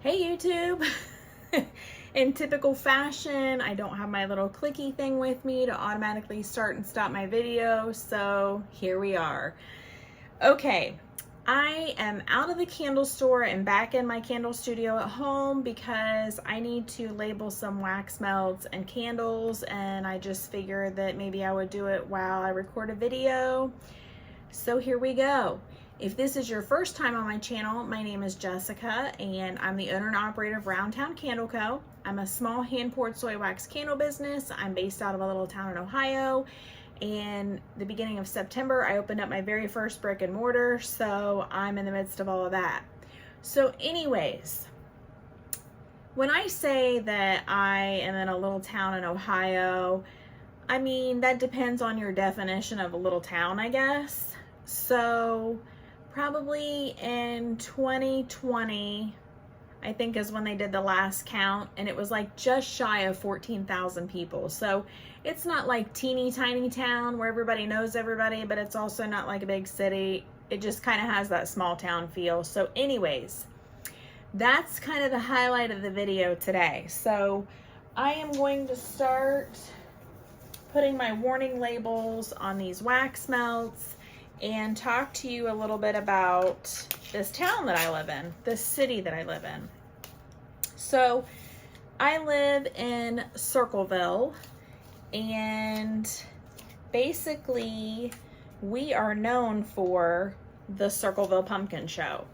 Hey YouTube! In typical fashion, I don't have my little clicky thing with me to automatically start and stop my video, so here we are. Okay, I am out of the candle store and back in my candle studio at home because I need to label some wax melts and candles, and I just figured that maybe I would do it while I record a video. So here we go. If this is your first time on my channel, my name is Jessica and I'm the owner and operator of Round Town Candle Co. I'm a small hand-poured soy wax candle business. I'm based out of a little town in Ohio, and the beginning of September I opened up my very first brick and mortar, so I'm in the midst of all of that. So anyways, when I say that I am in a little town in Ohio, I mean that depends on your definition of a little town, I guess. So probably in 2020, I think is when they did the last count, and it was like just shy of 14,000 people. So it's not like teeny tiny town where everybody knows everybody, but it's also not like a big city. It just kind of has that small town feel. So anyways, that's kind of the highlight of the video today. So I am going to start putting my warning labels on these wax melts and talk to you a little bit about this town that I live in, this city that I live in. So I live in Circleville, and basically we are known for the Circleville Pumpkin Show.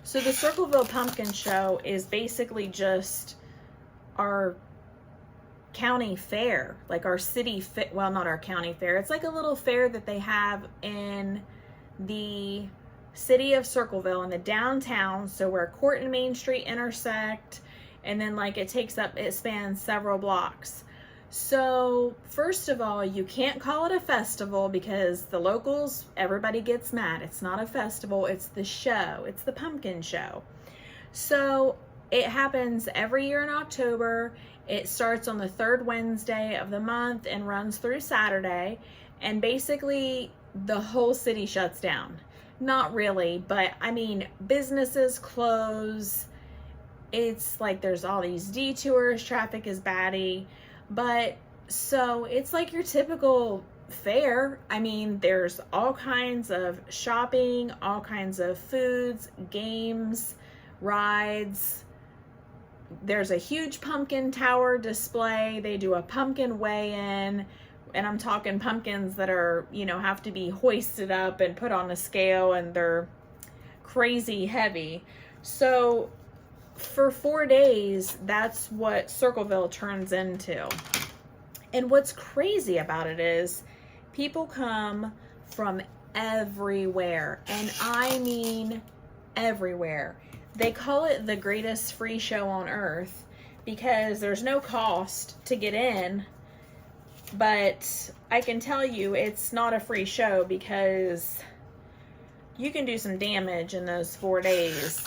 So the Circleville Pumpkin Show is basically just our county fair, like our city fit, well, not our county fair. It's like a little fair that they have in the city of Circleville in the downtown, so where Court and Main Street intersect, and then like it spans several blocks. So first of all, you can't call it a festival because the locals, everybody gets mad. It's not a festival, it's the show. It's the pumpkin show. So it happens every year in October. It starts on the third Wednesday of the month and runs through Saturday, and basically the whole city shuts down. Not really, but I mean, businesses close. It's like there's all these detours, traffic is batty, but so it's like your typical fair. I mean, there's all kinds of shopping, all kinds of foods, games, rides. There's a huge pumpkin tower display. They do a pumpkin weigh-in, and I'm talking pumpkins that are, you know, have to be hoisted up and put on a scale, and they're crazy heavy. So for 4 days, that's what Circleville turns into. And what's crazy about it is people come from everywhere, and I mean everywhere. They call it the greatest free show on earth because there's no cost to get in, but I can tell you it's not a free show because you can do some damage in those 4 days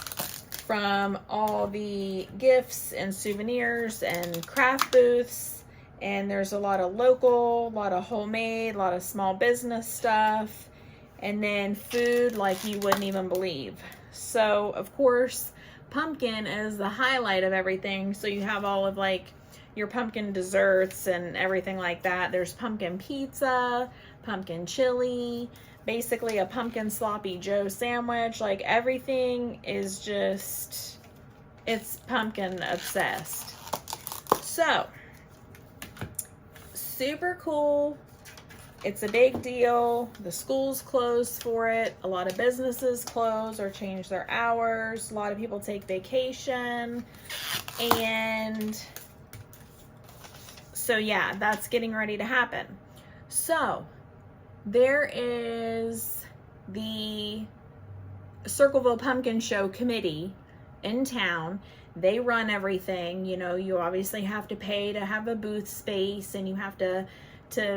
from all the gifts and souvenirs and craft booths, and there's a lot of local, a lot of homemade, a lot of small business stuff, and then food like you wouldn't even believe. So of course pumpkin is the highlight of everything, so you have all of like your pumpkin desserts and everything like that. There's pumpkin pizza, pumpkin chili, basically a pumpkin sloppy joe sandwich. Like everything is just, it's pumpkin obsessed. So super cool. It's a big deal. The schools close for it. A lot of businesses close or change their hours. A lot of people take vacation. And so yeah, that's getting ready to happen. So there is the Circleville Pumpkin Show committee in town. They run everything. You know, you obviously have to pay to have a booth space, and you have to,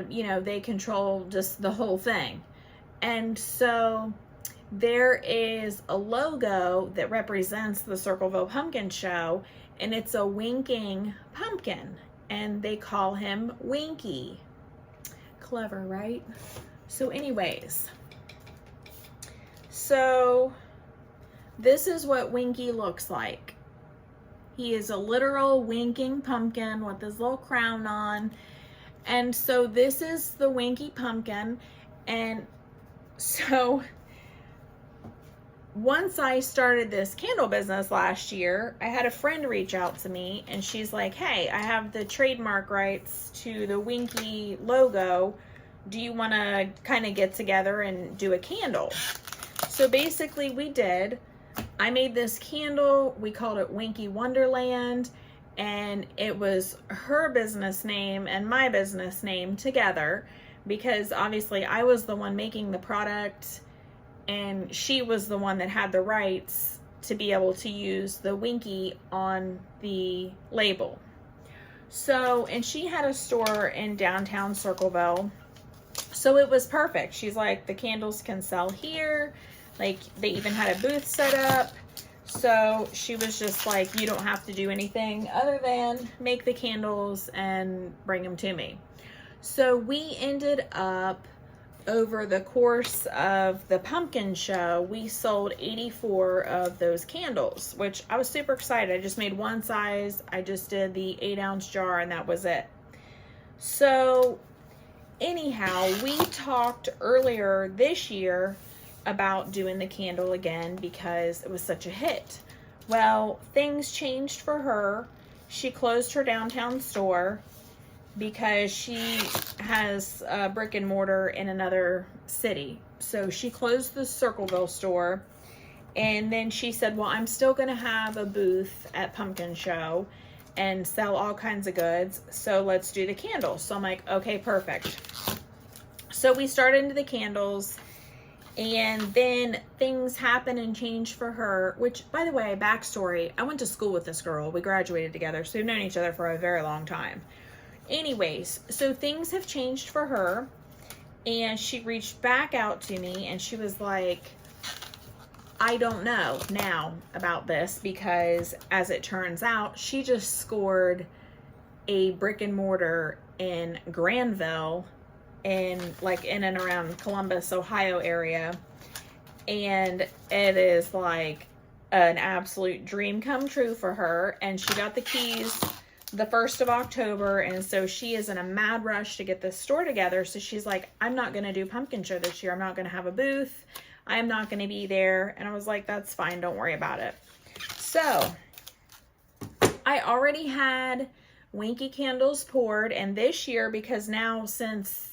you know, they control just the whole thing. And so there is a logo that represents the Circleville Pumpkin Show, and it's a winking pumpkin, and they call him Winky. Clever, right? So anyways, so this is what Winky looks like. He is a literal winking pumpkin with his little crown on. And so this is the Winky Pumpkin. And so once I started this candle business last year, I had a friend reach out to me and she's like, hey, I have the trademark rights to the Winky logo. Do you want to kind of get together and do a candle? So basically we did. I made this candle. We called it Winky Wonderland. And it was her business name and my business name together, because obviously I was the one making the product and she was the one that had the rights to be able to use the Winky on the label. So, and she had a store in downtown Circleville, so it was perfect. She's like, the candles can sell here. Like, they even had a booth set up. So she was just like, you don't have to do anything other than make the candles and bring them to me. So we ended up, over the course of the pumpkin show, we sold 84 of those candles, which I was super excited. I just made one size. I just did the 8-ounce jar and that was it. So anyhow, we talked earlier this year about doing the candle again because it was such a hit. Well, things changed for her. She closed her downtown store because she has a brick and mortar in another city. So she closed the Circleville store, and then she said, well, I'm still gonna have a booth at Pumpkin Show and sell all kinds of goods, so let's do the candles. So I'm like, okay, perfect. So we started into the candles. And then things happened and changed for her, which, by the way, backstory, I went to school with this girl. We graduated together, so we've known each other for a very long time. Anyways, so things have changed for her, and she reached back out to me, and she was like, I don't know now about this, because as it turns out, she just scored a brick and mortar in Granville, in and around Columbus, Ohio area, and it is like an absolute dream come true for her. And she got the keys the 1st of October, and so she is in a mad rush to get this store together. So she's like, I'm not gonna do Pumpkin Show this year. I'm not gonna have a booth. I'm not gonna be there. And I was like, that's fine, don't worry about it. So I already had Winky candles poured, and this year, because now since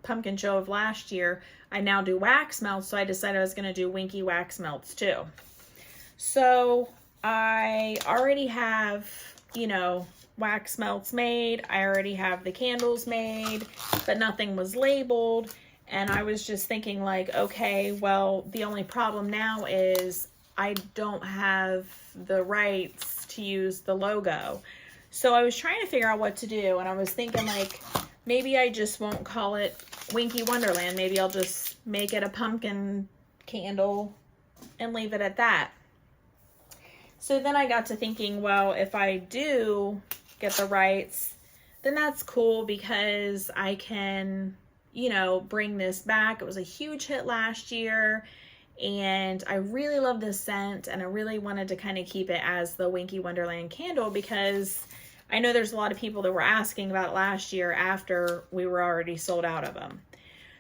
Pumpkin Show of last year, I now do wax melts, so I decided I was going to do Winky wax melts too. So I already have, you know, wax melts made. I already have the candles made, but nothing was labeled. And I was just thinking like, okay, well, the only problem now is I don't have the rights to use the logo. So I was trying to figure out what to do, and I was thinking like, maybe I just won't call it Winky Wonderland. Maybe I'll just make it a pumpkin candle and leave it at that. So then I got to thinking, well, if I do get the rights, then that's cool, because I can, you know, bring this back. It was a huge hit last year, and I really love this scent, and I really wanted to kind of keep it as the Winky Wonderland candle, because I know there's a lot of people that were asking about it last year after we were already sold out of them.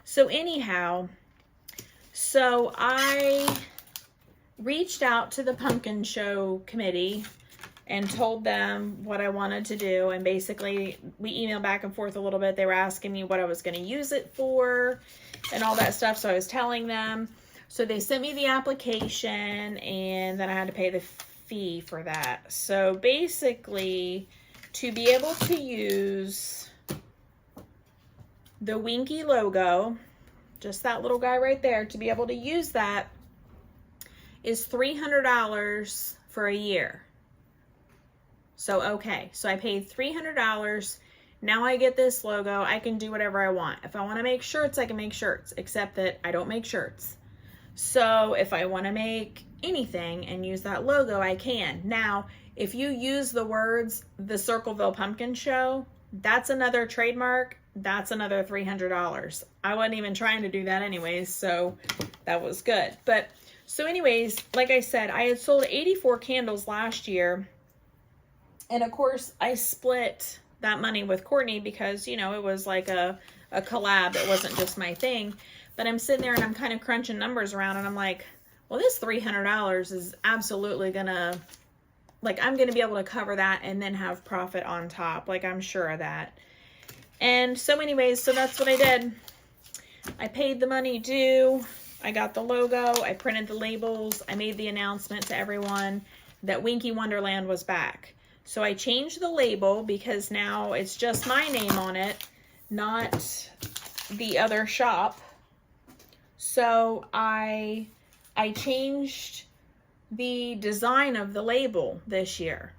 So anyhow, so I reached out to the Pumpkin Show committee and told them what I wanted to do. And basically we emailed back and forth a little bit. They were asking me what I was going to use it for and all that stuff. So I was telling them. So they sent me the application, and then I had to pay the fee for that. So basically, to be able to use the Winky logo, just that little guy right there, to be able to use that is $300 for a year. So, okay, so I paid $300. Now I get this logo. I can do whatever I want. If I want to make shirts, I can make shirts, except that I don't make shirts. So if I want to make anything and use that logo, I can. Now, if you use the words, the Circleville Pumpkin Show, that's another trademark. That's another $300. I wasn't even trying to do that anyways, so that was good. But so anyways, like I said, I had sold 84 candles last year, And of course, I split that money with Courtney because, you know, it was like a collab. It wasn't just my thing. But I'm sitting there and I'm kind of crunching numbers around and I'm like, well, this $300 is absolutely gonna, like, I'm gonna be able to cover that and then have profit on top. Like, I'm sure of that. And so anyways, so that's what I did. I paid the money due. I got the logo. I printed the labels. I made the announcement to everyone that Winky Wonderland was back. So I changed the label because now it's just my name on it, not the other shop. So I changed the design of the label this year.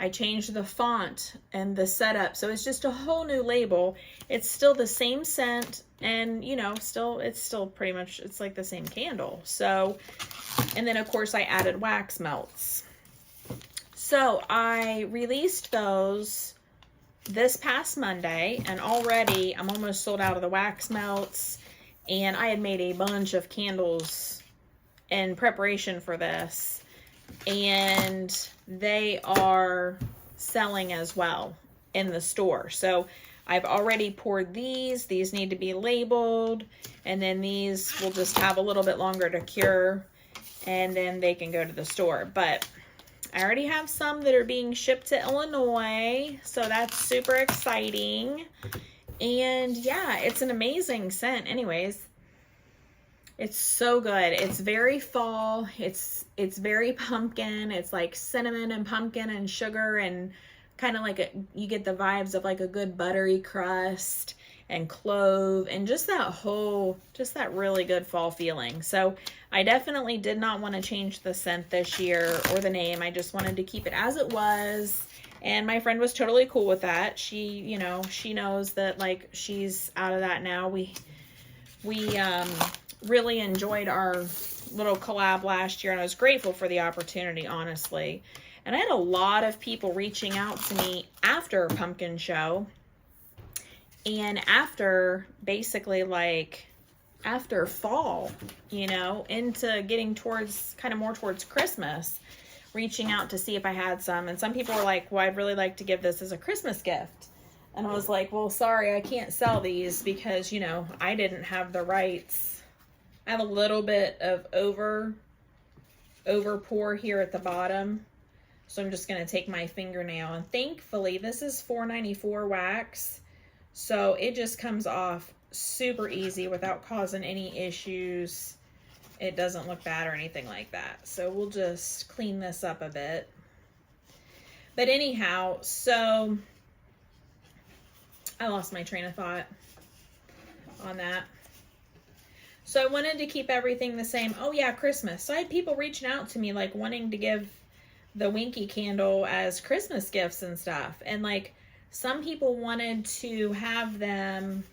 I changed the font and the setup. So it's just a whole new label. It's still the same scent and, you know, it's still pretty much, it's like the same candle. So, and then of course I added wax melts. So I released those this past Monday and already I'm almost sold out of the wax melts, and I had made a bunch of candles in preparation for this, and they are selling as well in the store. So I've already poured these. These need to be labeled, and then these will just have a little bit longer to cure, and then they can go to the store. But I already have some that are being shipped to Illinois, so that's super exciting. And yeah, it's an amazing scent. Anyways, it's so good. It's very fall. It's very pumpkin. It's like cinnamon and pumpkin and sugar, and kind of like you get the vibes of like a good buttery crust and clove and just that really good fall feeling. So I definitely did not want to change the scent this year or the name. I just wanted to keep it as it was. And my friend was totally cool with that. She, you know, she knows that like she's out of that now. We really enjoyed our little collab last year, and I was grateful for the opportunity, honestly. And I had a lot of people reaching out to me after Pumpkin Show and after basically like after fall, you know, into getting towards kind of more towards Christmas, reaching out to see if I had some. And some people were like, well, I'd really like to give this as a Christmas gift. And I was like, well, sorry, I can't sell these because, you know, I didn't have the rights. I have a little bit of over pour here at the bottom. So I'm just going to take my fingernail, and thankfully this is $4.94 wax. So it just comes off super easy without causing any issues. It doesn't look bad or anything like that. So we'll just clean this up a bit. But anyhow, so I lost my train of thought on that. So I wanted to keep everything the same. Oh yeah, Christmas. So I had people reaching out to me like wanting to give the Winky candle as Christmas gifts and stuff. And like some people wanted to have them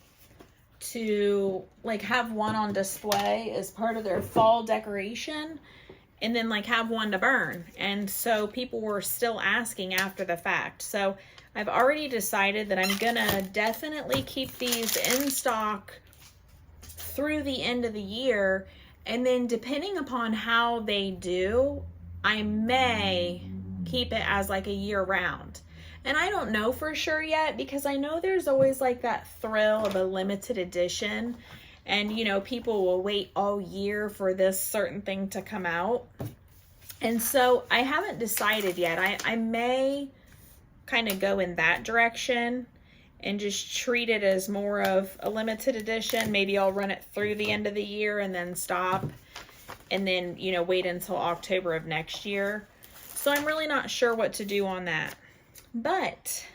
to like have one on display as part of their fall decoration, and then like have one to burn. And so people were still asking after the fact. So I've already decided that I'm gonna definitely keep these in stock through the end of the year, and then depending upon how they do, I may keep it as like a year round. And I don't know for sure yet, because I know there's always like that thrill of a limited edition, and you know, people will wait all year for this certain thing to come out. And so I haven't decided yet. I may kind of go in that direction and just treat it as more of a limited edition. Maybe I'll run it through the end of the year and then stop, and then, you know, wait until October of next year. So I'm really not sure what to do on that. But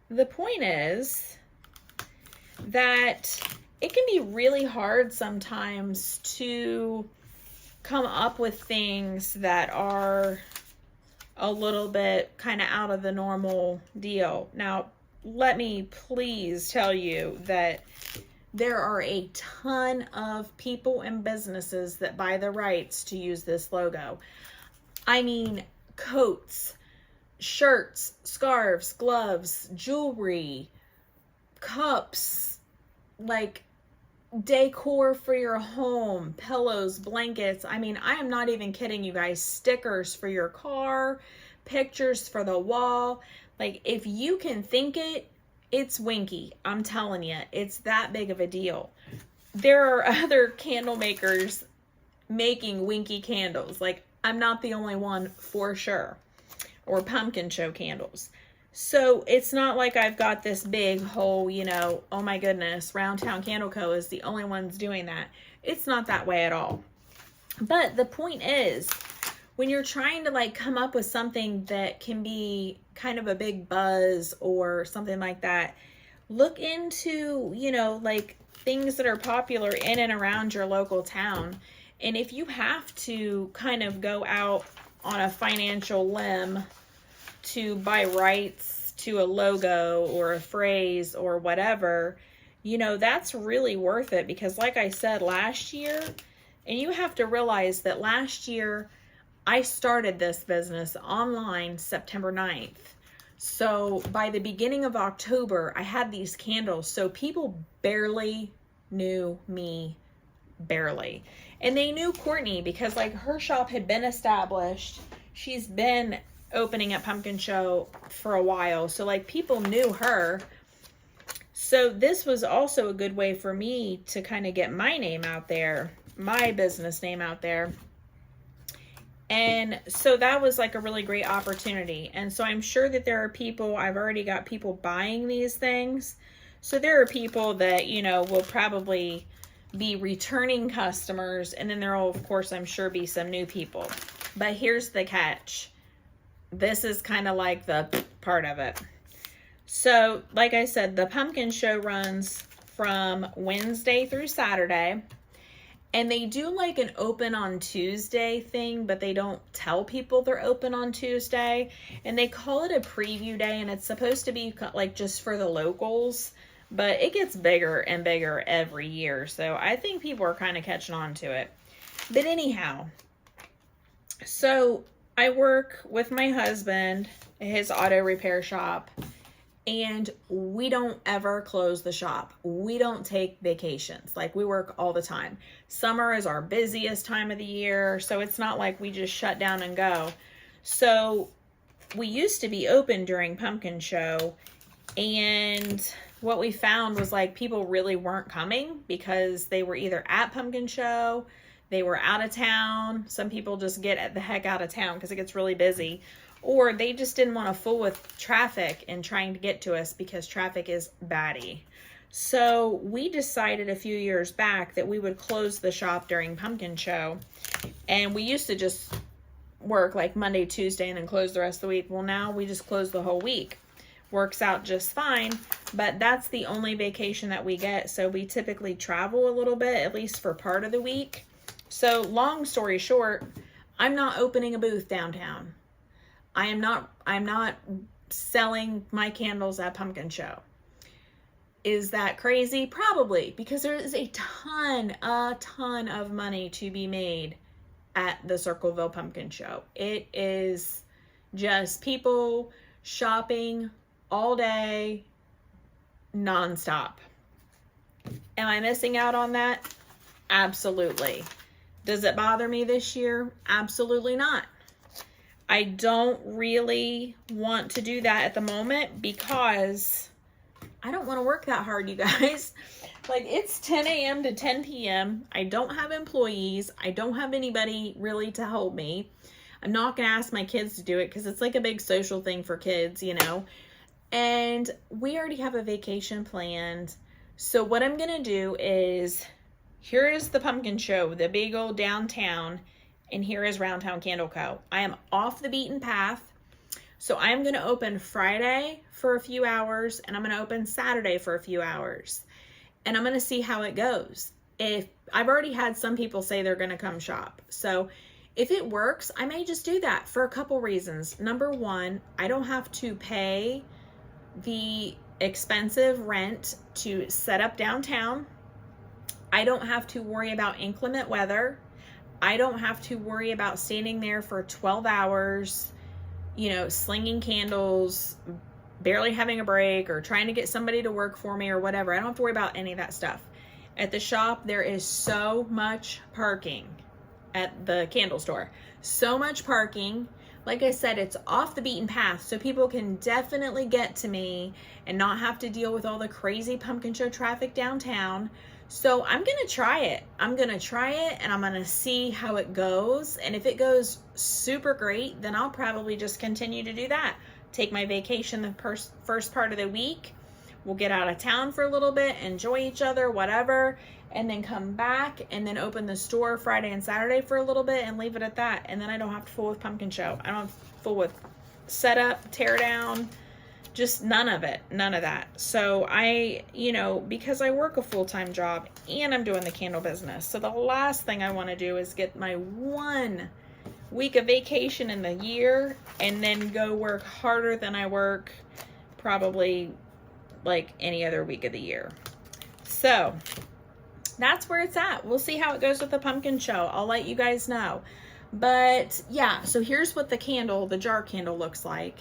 the point is that it can be really hard sometimes to come up with things that are a little bit kind of out of the normal deal. Now, let me please tell you that there are a ton of people and businesses that buy the rights to use this logo. I mean, coats, shirts, scarves, gloves, jewelry, cups, like decor for your home, pillows, blankets. I mean, I am not even kidding you guys. Stickers for your car, pictures for the wall. Like, if you can think it, it's Winky. I'm telling you, it's that big of a deal. There are other candle makers making Winky candles. Like, I'm not the only one for sure. Or pumpkin show candles. So it's not like I've got this big whole, you know, oh my goodness, Round Town Candle Co. is the only ones doing that. It's not that way at all. But the point is, when you're trying to like come up with something that can be kind of a big buzz or something like that, look into, you know, like things that are popular in and around your local town. And if you have to kind of go out on a financial limb to buy rights to a logo or a phrase or whatever, you know, that's really worth it. Because like I said last year, and you have to realize that last year I started this business online September 9th. So by the beginning of October, I had these candles. So people barely knew me, barely. And they knew Courtney because like her shop had been established. She's been opening at Pumpkin Show for a while. So like people knew her. So this was also a good way for me to kind of get my name out there, my business name out there. And so that was like a really great opportunity. And so I'm sure that there are people, I've already got people buying these things. So there are people that, you know, will probably be returning customers. And then there will, of course, I'm sure be some new people. But here's the catch. This is kind of like the part of it. So like I said, the pumpkin show runs from Wednesday through Saturday. And they do like an open on Tuesday thing, but they don't tell people they're open on Tuesday. And they call it a preview day, and it's supposed to be like just for the locals. But it gets bigger and bigger every year. So I think people are kind of catching on to it. But anyhow, so I work with my husband at his auto repair shop. And we don't ever close the shop. We don't take vacations. Like, we work all the time. Summer is our busiest time of the year. So it's not like we just shut down and go. So we used to be open during Pumpkin Show. And what we found was like people really weren't coming because they were either at Pumpkin Show, they were out of town. Some people just get the heck out of town because it gets really busy. Or they just didn't want to fool with traffic and trying to get to us because traffic is batty. So we decided a few years back that we would close the shop during Pumpkin Show. And we used to just work like Monday, Tuesday, and then close the rest of the week. Well, now we just close the whole week. Works out just fine, but that's the only vacation that we get. So we typically travel a little bit, at least for part of the week. So long story short, I'm not opening a booth downtown. I'm not selling my candles at Pumpkin Show. Is that crazy? Probably, because there is a ton of money to be made at the Circleville Pumpkin Show. It is just people shopping all day, nonstop. Am I missing out on that? Absolutely. Does it bother me this year? Absolutely not. I don't really want to do that at the moment because I don't want to work that hard, you guys. Like, it's 10 a.m. to 10 p.m. I don't have employees. I don't have anybody really to help me. I'm not going to ask my kids to do it because it's like a big social thing for kids, you know. And we already have a vacation planned. So what I'm going to do is, here is the Pumpkin Show, the big old downtown. And here is Round Town Candle Co. I am off the beaten path. So I'm going to open Friday for a few hours, and I'm going to open Saturday for a few hours. And I'm going to see how it goes. If I've already had some people say they're going to come shop. So if it works, I may just do that for a couple reasons. Number one, I don't have to pay the expensive rent to set up downtown. I don't have to worry about inclement weather. I don't have to worry about standing there for 12 hours, you know, slinging candles, barely having a break, or trying to get somebody to work for me or whatever. I don't have to worry about any of that stuff. At the shop, there is so much parking at the candle store. So much parking. like I said, it's off the beaten path, so people can definitely get to me and not have to deal with all the crazy pumpkin show traffic downtown. So I'm gonna try it. I'm gonna try it and I'm gonna see how it goes. And if it goes super great, then I'll probably just continue to do that. Take my vacation the first part of the week. We'll get out of town for a little bit, enjoy each other, whatever, and then come back and then open the store Friday and Saturday for a little bit and leave it at that. And then I don't have to fool with pumpkin show. I don't have to fool with setup, tear down, just none of it, none of that. So I, you know, because I work a full-time job and I'm doing the candle business. So the last thing I want to do is get my 1 week of vacation in the year and then go work harder than I work probably like any other week of the year. So that's where it's at. We'll see how it goes with the pumpkin show. I'll let you guys know. But yeah, so here's what the candle, the jar candle looks like.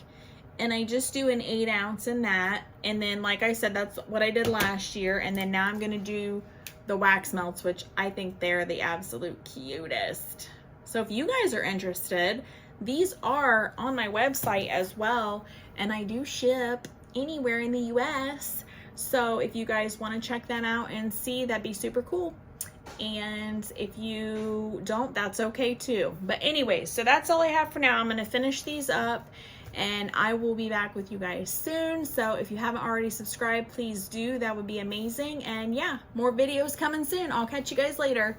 And I just do an 8 ounce in that. And then, like I said, that's what I did last year. And then now I'm going to do the wax melts, which I think they're the absolute cutest. So if you guys are interested, these are on my website as well. And I do ship anywhere in the US. So if you guys want to check that out and see, that'd be super cool. And if you don't, that's okay too. But anyways, so that's all I have for now. I'm going to finish these up and I will be back with you guys soon. So if you haven't already subscribed, please do. That would be amazing. And yeah, more videos coming soon. I'll catch you guys later.